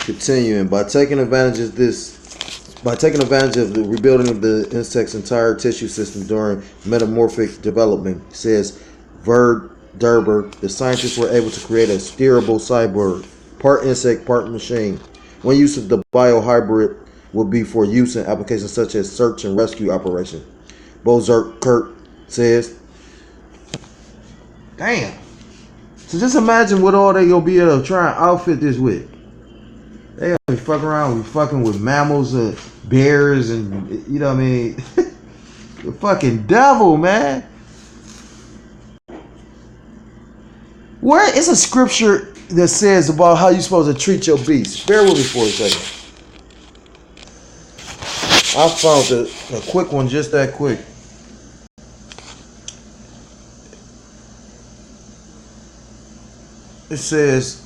Continuing, by taking advantage of the rebuilding of the insect's entire tissue system during metamorphic development, says Verd Derber, the scientists were able to create a steerable cyborg, part insect, part machine. One use of the biohybrid would be for use in applications such as search and rescue operations. Bozert Kurt says, damn. So just imagine what all they gonna be able to try and outfit this with. They gonna be fucking around with fucking with mammals and bears and, you know what I mean? The fucking devil, man. Where is a scripture that says about how you supposed to treat your beast? Bear with me for a second. I found a quick one, just that quick. It says,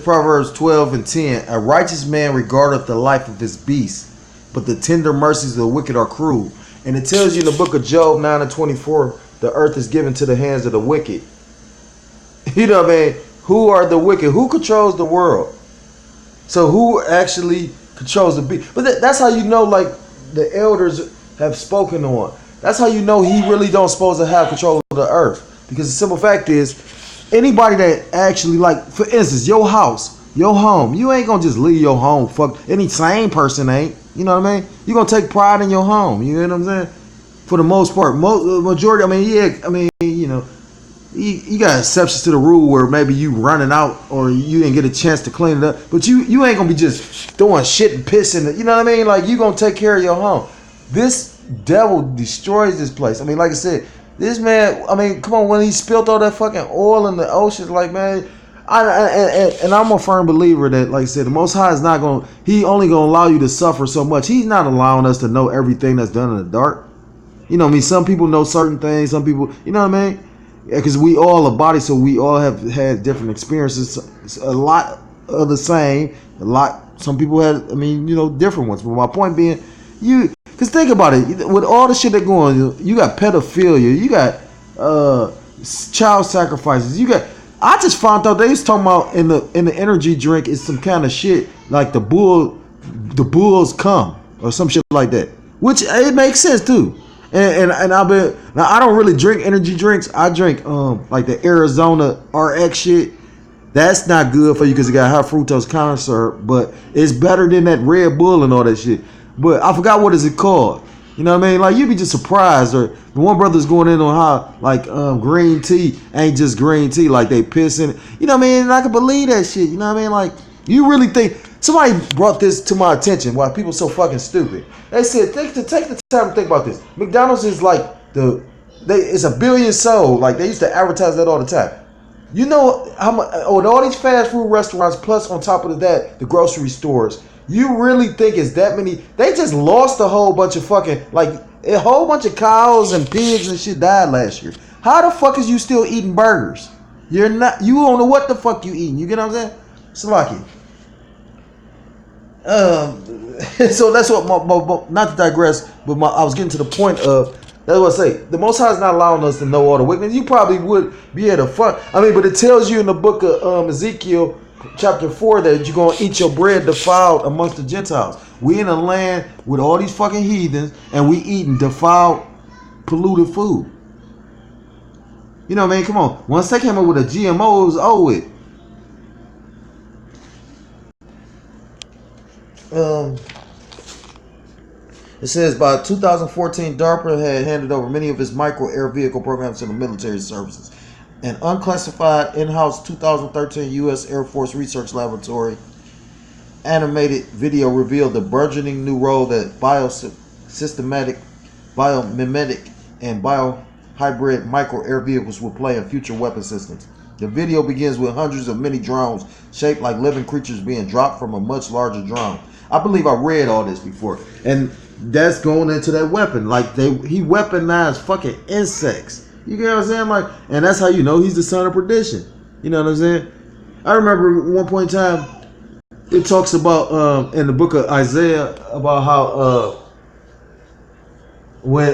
Proverbs 12:10, a righteous man regardeth the life of his beast, but the tender mercies of the wicked are cruel. And it tells you in the book of Job 9:24, the earth is given to the hands of the wicked. You know what I mean? Who are the wicked? Who controls the world? So who actually controls the beast? But that's how you know, like, the elders have spoken on. That's how you know he really don't supposed to have control of the earth. Because the simple fact is, anybody that actually, like, for instance, your house, your home, you ain't gonna just leave your home. Fuck, any sane person ain't. You know what I mean? You gonna take pride in your home. You know what I'm saying? For the most part, majority. I mean, yeah. I mean, you know, you got exceptions to the rule where maybe you running out or you didn't get a chance to clean it up. But you ain't gonna be just throwing shit and piss in it. You know what I mean? Like, you gonna take care of your home. This devil destroys this place. I mean, like I said, this man, I mean, come on, when he spilled all that fucking oil in the ocean, like, man, and I'm a firm believer that, like I said, the Most High is not going, he only going to allow you to suffer so much. He's not allowing us to know everything that's done in the dark. You know what I mean? Some people know certain things, some people, you know what I mean? Because we all a body, so we all have had different experiences. A lot of the same, some people had, I mean, you know, different ones. But my point being, because think about it, with all the shit that going on, you got pedophilia, you got child sacrifices, I just found out they was talking about in the energy drink is some kind of shit like the bulls come or some shit like that, which it makes sense too. And I don't really drink energy drinks. I drink like the Arizona RX shit. That's not good for you because it got high fructose corn syrup, but it's better than that Red Bull and all that shit. But I forgot what is it called. You know what I mean? Like, you'd be just surprised. Or the one brother's going in on how, like, green tea ain't just green tea. Like, they pissing. You know what I mean? And I can believe that shit. You know what I mean? Like, you really think... Somebody brought this to my attention. Why people so fucking stupid. They said, take the time to think about this. McDonald's is like it's $1 billion sold. Like, they used to advertise that all the time. You know how much... with all these fast food restaurants, plus on top of that, the grocery stores... You really think it's that many? They just lost a whole bunch of fucking, like, a whole bunch of cows and pigs and shit died last year. How the fuck is you still eating burgers? You don't know what the fuck you eating. You get what I'm saying? Salaki. So that's what not to digress, but I was getting to the point of, that's what I say. The Most High is not allowing us to know all the wickedness. You probably would be able to fuck. I mean, but it tells you in the book of Ezekiel, Chapter 4, that you're going to eat your bread defiled amongst the Gentiles. We in a land with all these fucking heathens, and we eating defiled, polluted food. You know what I mean? Come on. Once they came up with a GMO, it was over with. It says by 2014, DARPA had handed over many of its micro air vehicle programs to the military services. An unclassified in-house 2013 U.S. Air Force Research Laboratory animated video revealed the burgeoning new role that biosystematic, biomimetic, and biohybrid micro air vehicles will play in future weapon systems. The video begins with hundreds of mini drones shaped like living creatures being dropped from a much larger drone. I believe I read all this before, and that's going into that weapon. Like, he weaponized fucking insects. You get what I'm saying? Like, and that's how you know he's the son of perdition. You know what I'm saying? I remember at one point in time, it talks about in the book of Isaiah about how when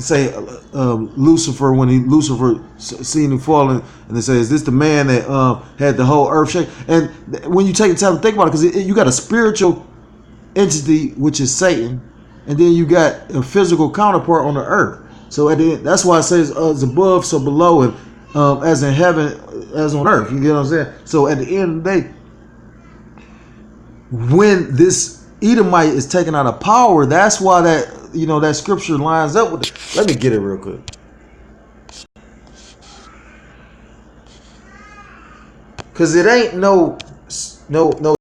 say Lucifer, when Lucifer seen him falling, and they say, is this the man that had the whole earth shake? And when you take the time to think about it, because you got a spiritual entity, which is Satan, and then you got a physical counterpart on the earth. So at the end, that's why it says it's above, so below, and as in heaven, as on earth. You get what I'm saying? So at the end of the day, when this Edomite is taken out of power, that's why that scripture lines up with it. Let me get it real quick. Cause it ain't no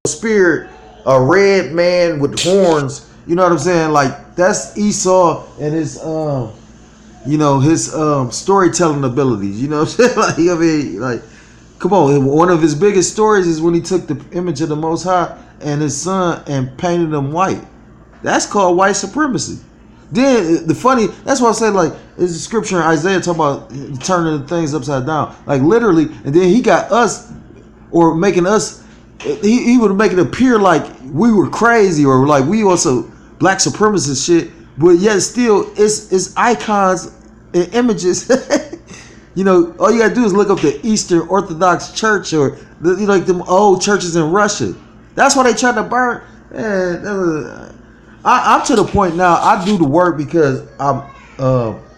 spirit, a red man with horns. You know what I'm saying? Like that's Esau and his his storytelling abilities. You know what I'm saying? Like I mean, like come on. One of his biggest stories is when he took the image of the Most High and his son and painted them white. That's called white supremacy. Then that's why I said, like, it's a scripture in Isaiah talking about turning the things upside down, like literally. And then he got us, or making us, he would make it appear like we were crazy, or like we also black supremacist shit, but yet still it's icons and images. All you gotta do is look up the Eastern Orthodox Church, or like them old churches in Russia. That's why they tried to burn. Man, I'm to the point now. I do the work because I'm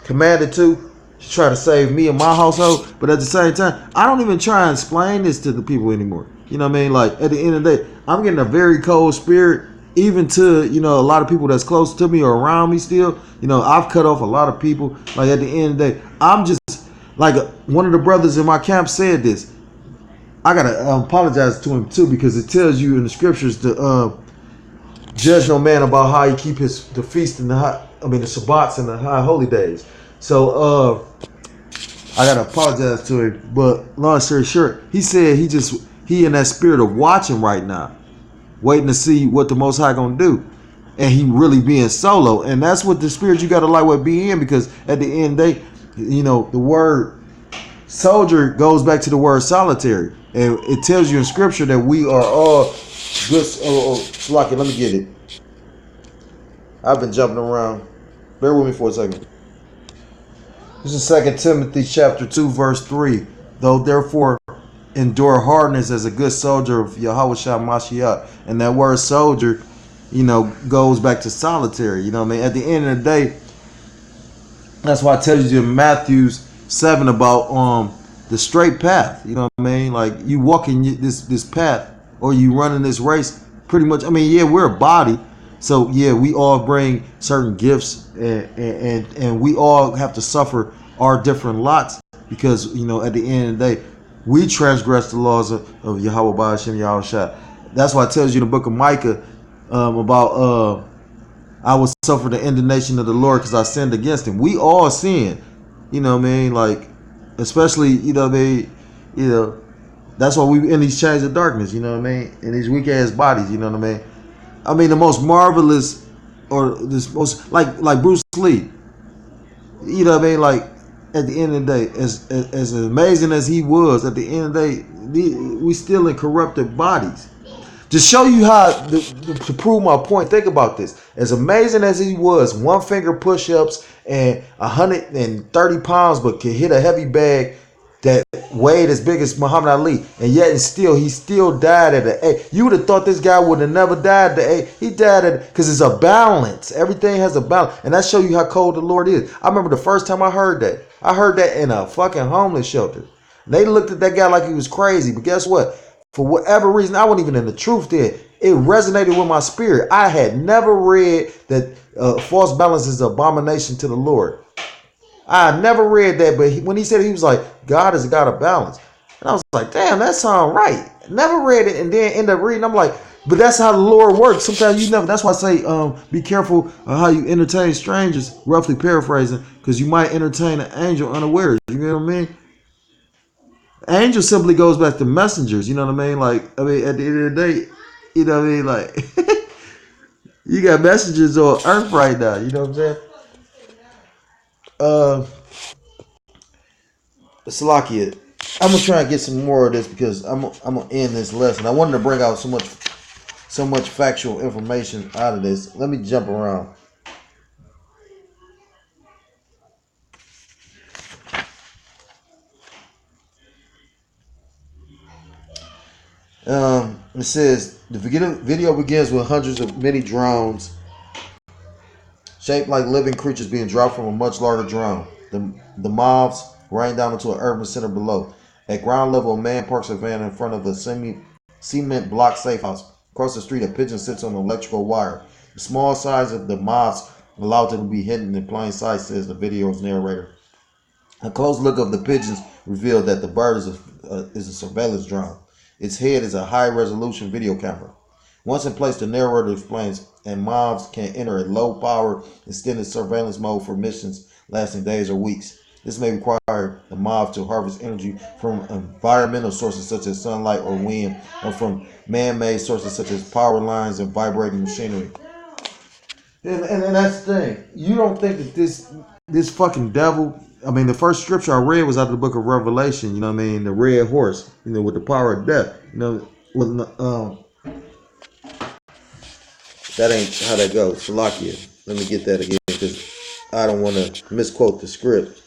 commanded to try to save me and my household. But at the same time, I don't even try and explain this to the people anymore. You know what I mean? Like at the end of the day, I'm getting a very cold spirit, even to a lot of people that's close to me or around me. Still, I've cut off a lot of people. Like at the end of the day, I'm just like one of the brothers in my camp said this. I gotta apologize to him too, because it tells you in the scriptures to judge no man about how he keep the feast and the Shabbats and the high holy days. So I gotta apologize to him. But long story short, he said he in that spirit of watching right now, waiting to see what the Most High gonna do, and he really being solo. And that's what the spirit you gotta like be in, because at the end of the day, the word soldier goes back to the word solitary, and it tells you in scripture that we are all good. Slocky, let me get it. I've been jumping around. Bear with me for a second. This is 2 Timothy chapter 2, verse 3. Though therefore endure hardness as a good soldier of Yahushua Mashiach. And that word soldier, goes back to solitary. You know what I mean? At the end of the day, that's why I tell you in Matthew 7 about the straight path. You know what I mean? Like you walking this path, or you running this race. Pretty much. I mean, yeah, we're a body, so yeah, we all bring certain gifts, and we all have to suffer our different lots, because at the end of the day, we transgress the laws of Yahweh Ba'ashem Yahushua. That's why it tells you in the book of Micah about I will suffer the indignation of the Lord because I sinned against him. We all sin. You know what I mean? Like, especially, that's why we in these chains of darkness, you know what I mean? In these weak ass bodies, you know what I mean? I mean, the most marvelous, or this most, like Bruce Lee, you know what I mean? Like, at the end of the day, as amazing as he was, at the end of the day, we still in corrupted bodies. To show you how, to prove my point, think about this. As amazing as he was, one finger push-ups and 130 pounds, but could hit a heavy bag that weighed as big as Muhammad Ali, and yet he still died at the age. You would have thought this guy would have never died at the age. He died at, because it's a balance. Everything has a balance, and that show you how cold the Lord is. I remember the first time I heard that. I heard that in a fucking homeless shelter. They looked at that guy like he was crazy, but guess what? For whatever reason, I wasn't even in the truth there. It resonated with my spirit. I had never read that false balance is an abomination to the Lord. I never read that, but when he said it, he was like, God is a God of balance. And I was like, damn, that sounds right. Never read it, and then end up reading. I'm like, but that's how the Lord works. Sometimes you never. That's why I say, be careful of how you entertain strangers, roughly paraphrasing, because you might entertain an angel unawares. You know what I mean? Angel simply goes back to messengers, you know what I mean? Like, I mean, at the end of the day, you know what I mean? Like, you got messengers on earth right now, you know what I'm saying? Salakia, I'm gonna try and get some more of this, because I'm gonna end this lesson. I wanted to bring out so much factual information out of this. Let me jump around. It says the video begins with hundreds of mini drones shaped like living creatures being dropped from a much larger drone. The mobs rain down into an urban center below. At ground level, a man parks a van in front of a cement block safe house. Across the street, a pigeon sits on an electrical wire. The small size of the mobs allowed them to be hidden in plain sight, says the video's narrator. A close look of the pigeons revealed that the bird is a surveillance drone. Its head is a high-resolution video camera. Once in place, the narrator explains, and mobs can enter a low-power extended surveillance mode for missions lasting days or weeks. This may require the mobs to harvest energy from environmental sources such as sunlight or wind, or from man-made sources such as power lines and vibrating machinery. And that's the thing. You don't think that this fucking devil... I mean, the first scripture I read was out of the book of Revelation, you know what I mean? The red horse, you know, with the power of death. You know, with that ain't how that goes. Shalakia. Let me get that again because I don't want to misquote the script.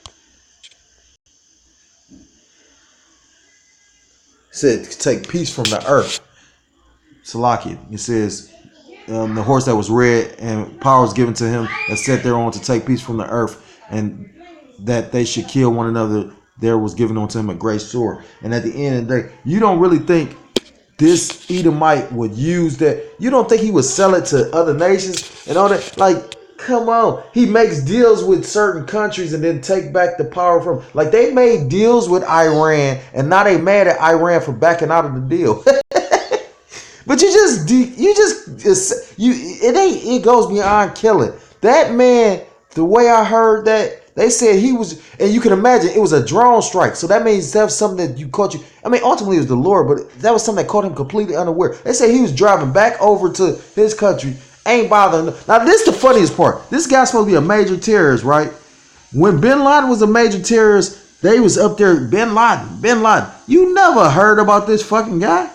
It said, take peace from the earth. Shalakia. It says, the horse that was red and power was given to him that sat thereon to take peace from the earth, and that they should kill one another. There was given unto him a great sword. And at the end of the day, you don't really think this Edomite would use that. You don't think he would sell it to other nations and all that? Like, come on. He makes deals with certain countries and then take back the power from. Like, they made deals with Iran, and now they mad at Iran for backing out of the deal. But it goes beyond killing. That man, the way I heard that, they said he was, and you can imagine it was a drone strike. So that means that's something that you caught you. I mean, ultimately it was the Lord, but that was something that caught him completely unaware. They say he was driving back over to his country, ain't bothering. Now, this is the funniest part. This guy's supposed to be a major terrorist, right? When Bin Laden was a major terrorist, they was up there, Bin Laden. You never heard about this fucking guy?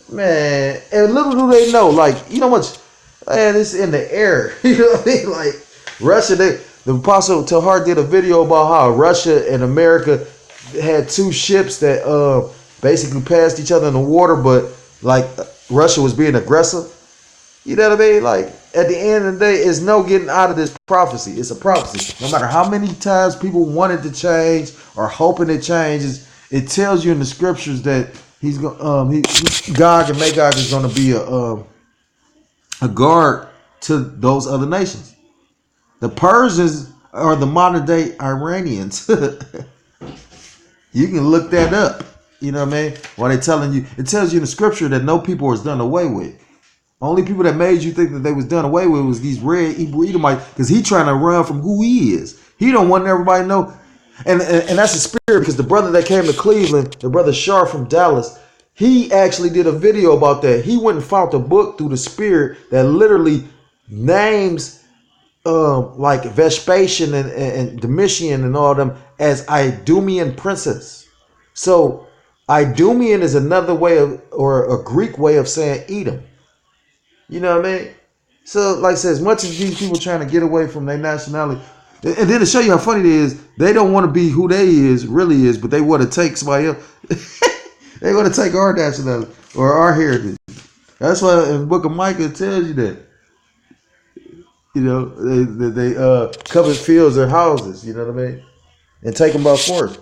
Man, and little do they know, like, you know much, man, it's in the air. You know what I mean? Like, Russia, the Apostle Tahar did a video about how Russia and America had two ships that basically passed each other in the water, but like Russia was being aggressive. You know what I mean? Like, at the end of the day, it's no getting out of this prophecy. It's a prophecy. No matter how many times people want it to change or hoping it changes, it tells you in the scriptures that he's going, Gog and Magog is going to be a guard to those other nations. The Persians are the modern day Iranians. You can look that up. You know what I mean? While they telling you, it tells you in the scripture that no people was done away with. Only people that made you think that they was done away with was these red Hebrew Edomites, because he trying to run from who he is. He don't want everybody to know. And that's the spirit, because the brother that came to Cleveland, the brother Shar from Dallas, he actually did a video about that. He went and found a book through the spirit that literally names like Vespasian and Domitian and all them as Idumean princes. So Idumean is another way of, or a Greek way of saying Edom. You know what I mean? So like I said, as much as these people trying to get away from their nationality, and then to show you how funny it is, they don't want to be who they really is, but they want to take somebody else. They want to take our nationality or our heritage. That's why in the book of Micah it tells you that. You know, they covet fields or houses, you know what I mean? And take them by force.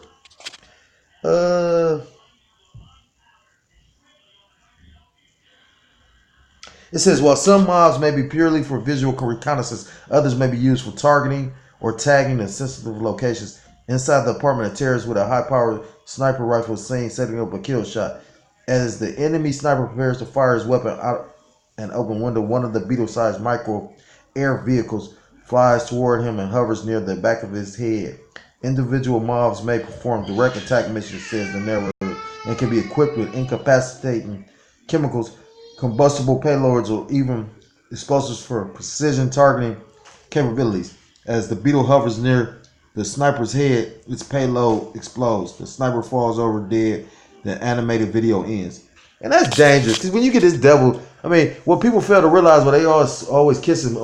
It says, while some mobs may be purely for visual reconnaissance, others may be used for targeting or tagging in sensitive locations. Inside the apartment, a terrorist with a high-powered sniper rifle is seen setting up a kill shot. As the enemy sniper prepares to fire his weapon out an open window, one of the Beetle-sized micro air vehicles flies toward him and hovers near the back of his head. Individual mobs may perform direct attack missions, says the narrator, and can be equipped with incapacitating chemicals, combustible payloads, or even explosives for precision targeting capabilities. As the Beetle hovers near the sniper's head, its payload explodes. The sniper falls over dead. The animated video ends. And that's dangerous, because when you get this devil, I mean, what people fail to realize, but they always kissing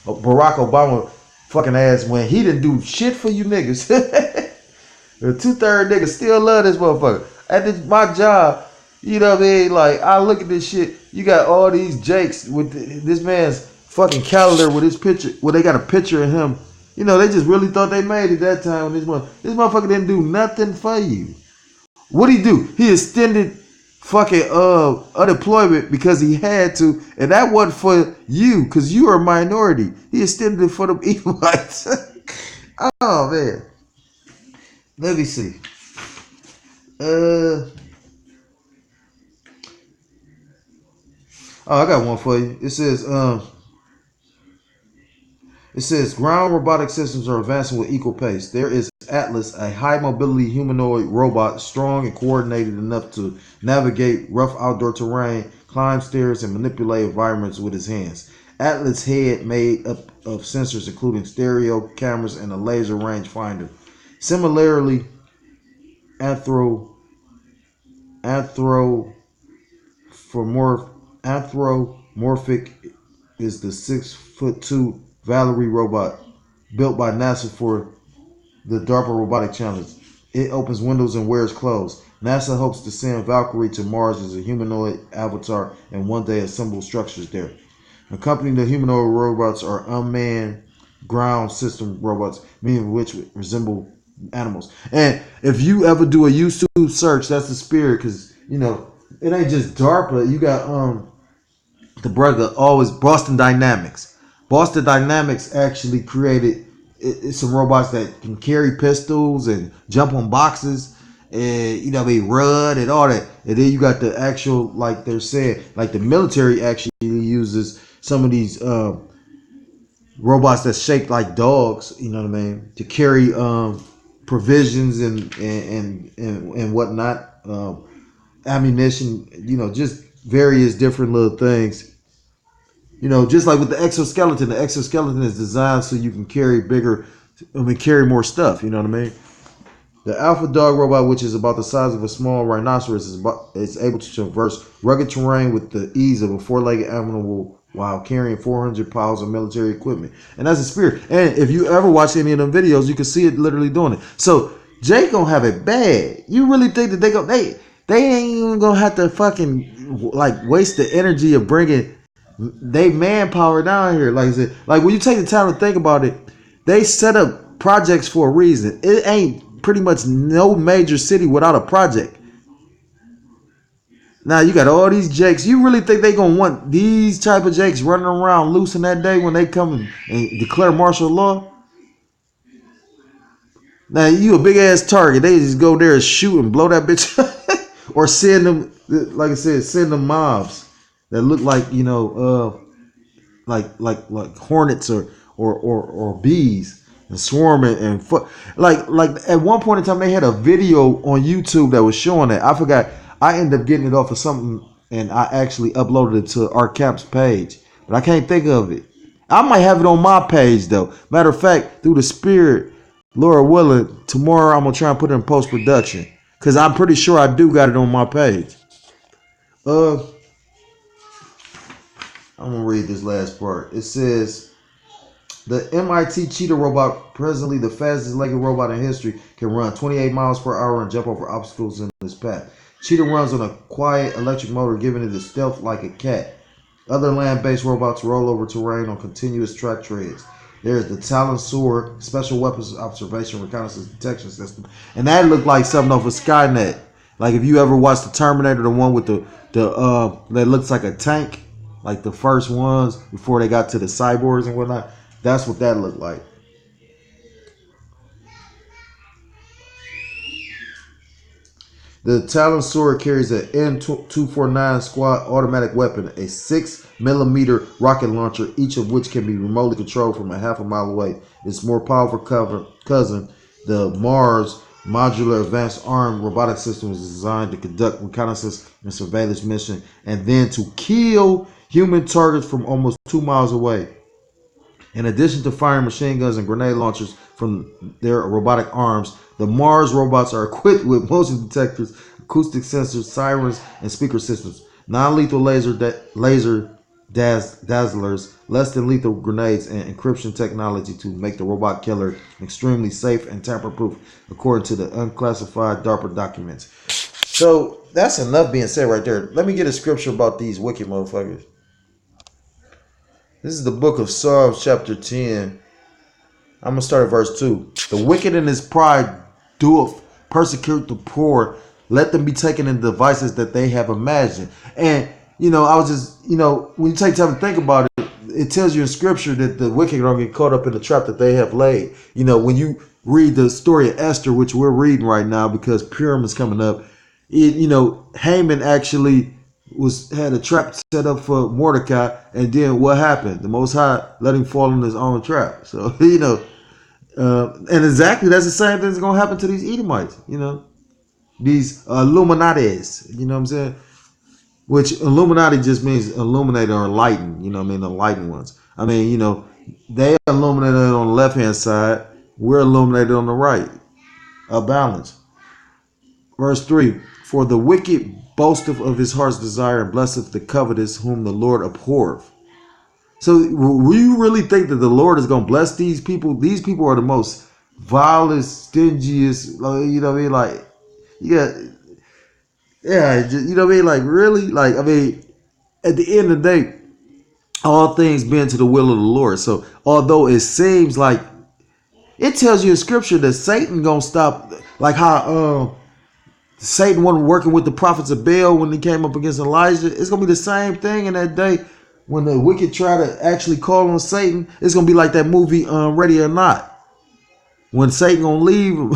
Barack Obama fucking ass when he didn't do shit for you niggas. The 2/3 niggas still love this motherfucker. my job, you know what I mean? Like, I look at this shit. You got all these Jakes with this man's fucking calendar with his picture. Well, they got a picture of him. You know, they just really thought they made it that time. When this motherfucker didn't do nothing for you. What'd he do? He extended fucking unemployment because he had to, and that wasn't for you because you are a minority. He extended it for them Edomites. Oh man. Let me see. Oh, I got one for you. It says ground robotic systems are advancing with equal pace. There is Atlas, a high mobility humanoid robot, strong and coordinated enough to navigate rough outdoor terrain, climb stairs, and manipulate environments with his hands. Atlas' head made up of sensors including stereo cameras and a laser rangefinder. Similarly, anthropomorphic is the 6'2" Valerie robot built by NASA for the DARPA Robotic Challenge. It opens windows and wears clothes. NASA hopes to send Valkyrie to Mars as a humanoid avatar and one day assemble structures there. Accompanying the humanoid robots are unmanned ground system robots, many of which resemble animals. And if you ever do a YouTube search, that's the spirit, because you know it ain't just DARPA. You got the brother always Boston Dynamics. Boston Dynamics actually created some robots that can carry pistols and jump on boxes and you know they run and all that. And then you got the actual, like they're saying, like the military actually uses some of these robots that shake like dogs, you know what I mean, to carry provisions and whatnot, ammunition, you know, just various different little things. You know, just like with the exoskeleton is designed so you can carry carry more stuff. You know what I mean? The Alpha Dog robot, which is about the size of a small rhinoceros, is able to traverse rugged terrain with the ease of a four-legged animal while carrying 400 pounds of military equipment. And that's a spirit. And if you ever watch any of them videos, you can see it literally doing it. So Jay gonna have it bad. You really think that they ain't even gonna have to fucking like waste the energy of bringing they manpower down here? Like I said, like when you take the time to think about it, they set up projects for a reason. It ain't pretty much no major city without a project. Now you got all these jakes. You really think they gonna want these type of jakes running around loose in that day when they come and declare martial law? Now you a big ass target. They just go there and shoot and blow that bitch up. Or send them, like I said, send them mobs that look like, you know, like hornets or bees and swarming and like at one point in time they had a video on YouTube that was showing that. I forgot. I ended up getting it off of something and I actually uploaded it to our camp's page, but I can't think of it. I might have it on my page though. Matter of fact, through the spirit, Laura willing, tomorrow I'm gonna try and put it in post production because I'm pretty sure I do got it on my page. I'm gonna read this last part. It says the MIT Cheetah robot, presently the fastest legged robot in history, can run 28 miles per hour and jump over obstacles in its path. Cheetah runs on a quiet electric motor, giving it a stealth like a cat. Other land-based robots roll over terrain on continuous track treads. There is the Talon Sword, special weapons observation reconnaissance detection system, and that looked like something off of Skynet. Like if you ever watched the Terminator, the one with the that looks like a tank, like the first ones before they got to the cyborgs and whatnot. That's what that looked like. The Talon Sword carries an M249 squad automatic weapon, a 6mm rocket launcher, each of which can be remotely controlled from a half a mile away. Its more powerful cousin, the Mars Modular Advanced Armed Robotic System, is designed to conduct reconnaissance and surveillance mission and then to kill human targets from almost 2 miles away. In addition to firing machine guns and grenade launchers from their robotic arms, the Mars robots are equipped with motion detectors, acoustic sensors, sirens, and speaker systems, non-lethal laser dazzlers, less than lethal grenades, and encryption technology to make the robot killer extremely safe and tamper-proof, according to the unclassified DARPA documents. So that's enough being said right there. Let me get a scripture about these wicked motherfuckers. This is the book of Psalms chapter 10. I'm going to start at verse 2. The wicked in his pride doeth persecute the poor. Let them be taken in devices that they have imagined. And, I was just, when you take time to think about it, it tells you in scripture that the wicked don't get caught up in the trap that they have laid. When you read the story of Esther, which we're reading right now because Purim is coming up, Haman actually had a trap set up for Mordecai, and then what happened? The Most High let him fall in his own trap. So, and exactly that's the same thing that's going to happen to these Edomites, these Illuminatis, you know what I'm saying? Which Illuminati just means illuminate or enlighten, the enlightened ones. They illuminated on the left-hand side, we're illuminated on the right, a balance. Verse 3, for the wicked boasteth of his heart's desire and blesseth the covetous whom the Lord abhorreth. So we really think that the Lord is going to bless these people? These people are the most vilest, stingiest, Like, Like, really? Like, at the end of the day, all things bend to the will of the Lord. So although it seems like, it tells you in scripture that Satan going to stop, like how Satan wasn't working with the prophets of Baal when he came up against Elijah. It's going to be the same thing in that day when the wicked try to actually call on Satan. It's going to be like that movie Ready or Not. When Satan going to leave him.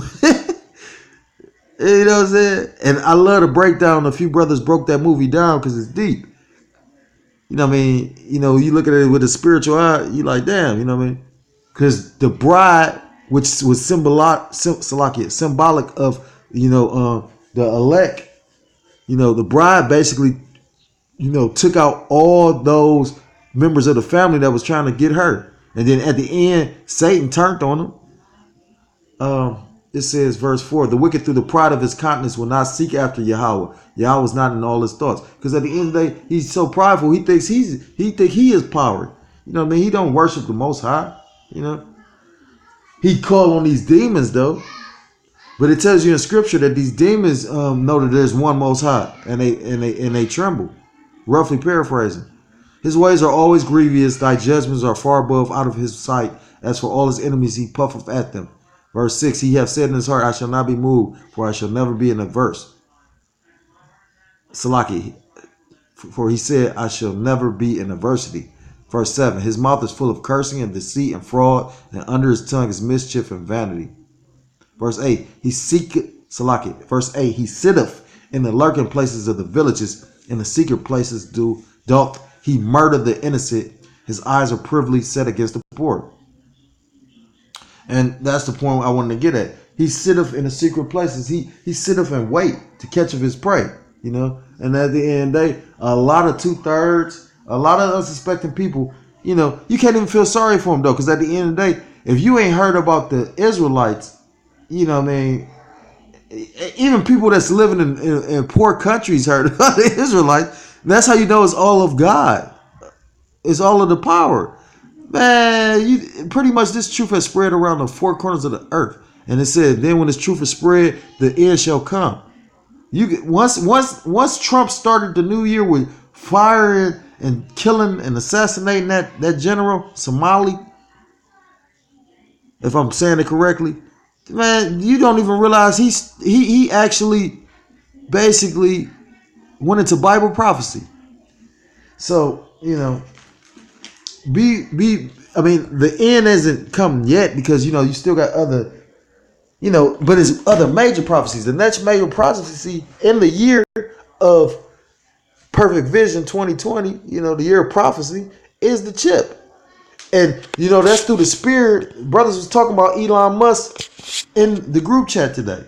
You know what I'm saying? And I love the breakdown. A few brothers broke that movie down because it's deep. You look at it with a spiritual eye, you like, damn, Because the bride, which was symbolic of, the elect, the bride basically, took out all those members of the family that was trying to get her. And then at the end, Satan turned on them. It says, verse 4, the wicked through the pride of his countenance will not seek after Yahweh. Yahweh is not in all his thoughts. Because at the end of the day, he's so prideful, he thinks he is power. He don't worship the Most High. He called on these demons though. But it tells you in scripture that these demons know that there's one Most High, and they tremble. Roughly paraphrasing. His ways are always grievous, thy judgments are far above out of his sight. As for all his enemies, he puffeth at them. Verse 6, he hath said in his heart, I shall not be moved, for I shall never be in averse. Salaki, for he said, I shall never be in adversity. Verse 7, his mouth is full of cursing and deceit and fraud, and under his tongue is mischief and vanity. Verse 8, Verse 8, he sitteth in the lurking places of the villages, in the secret places doth he murder the innocent. His eyes are privily set against the poor. And that's the point I wanted to get at. He sitteth in the secret places. He sitteth and wait to catch of his prey, And at the end of the day, a lot of 2/3, a lot of unsuspecting people, you can't even feel sorry for them though, because at the end of the day, if you ain't heard about the Israelites, even people that's living in poor countries heard about the Israelites. That's how you know it's all of God. It's all of the power. Man, pretty much this truth has spread around the four corners of the earth. And it said, then when this truth is spread, the end shall come. Once Trump started the new year with firing and killing and assassinating that general, Somali, if I'm saying it correctly, man, you don't even realize he actually basically went into Bible prophecy. So, the end hasn't come yet because, you still got other, but it's other major prophecies. The next major prophecy in the year of Perfect Vision 2020, the year of prophecy, is the chip. And, that's through the spirit. Brothers was talking about Elon Musk in the group chat today.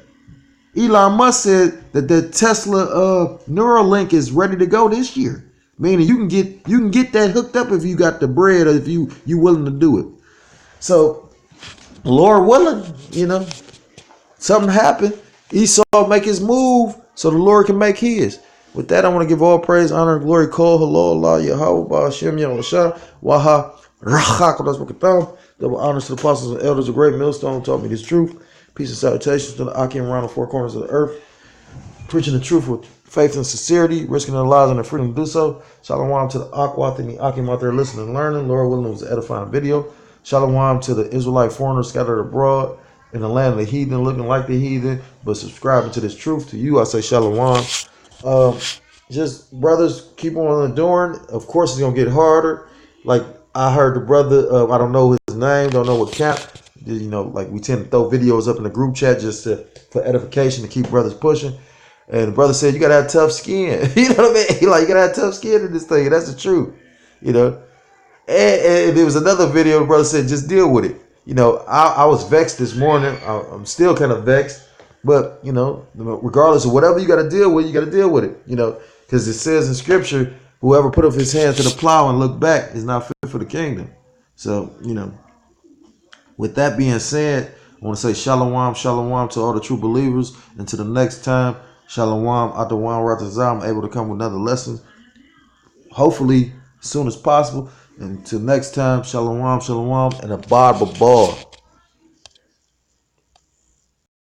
Elon Musk said that the Tesla Neuralink is ready to go this year. Meaning you can get that hooked up if you got the bread or if you willing to do it. So, Lord willing, something happened. Esau make his move so the Lord can make his. With that, I want to give all praise, honor, and glory. Call hello, Allah, Yahweh, Ba'ashem, Yahushua, Waha, Rachak, double honors to the apostles and elders. A great millstone taught me this truth. Peace and salutations to the Akim around the four corners of the earth. preaching the truth with faith and sincerity, risking their lives and their freedom to do so. Shalom to the Akwat and the Akim out there listening and learning. Lord willing, it was an edifying video. Shalom to the Israelite foreigners scattered abroad in the land of the heathen, looking like the heathen, but subscribing to this truth. To you, I say shalom. Just brothers, keep on enduring. Of course, it's gonna get harder. Like I heard the brother, I don't know his name, don't know what camp. You know, like we tend to throw videos up in the group chat just for edification to keep brothers pushing. And the brother said, you gotta have tough skin. You know what I mean? Like, you gotta have tough skin in this thing. And that's the truth. You know? And there was another video, the brother said, just deal with it. You know, I was vexed this morning. I'm still kind of vexed. But, you know, regardless of whatever you gotta deal with, you gotta deal with it. You know, because it says in scripture, whoever put up his hand to the plow and look back is not fit for the kingdom. So, you know, with that being said, I want to say shalom, shalom to all the true believers. Until the next time, shalom, Atawam Ratazah. I'm able to come with another lesson, hopefully as soon as possible. Until next time, shalom, shalom, and abad babal.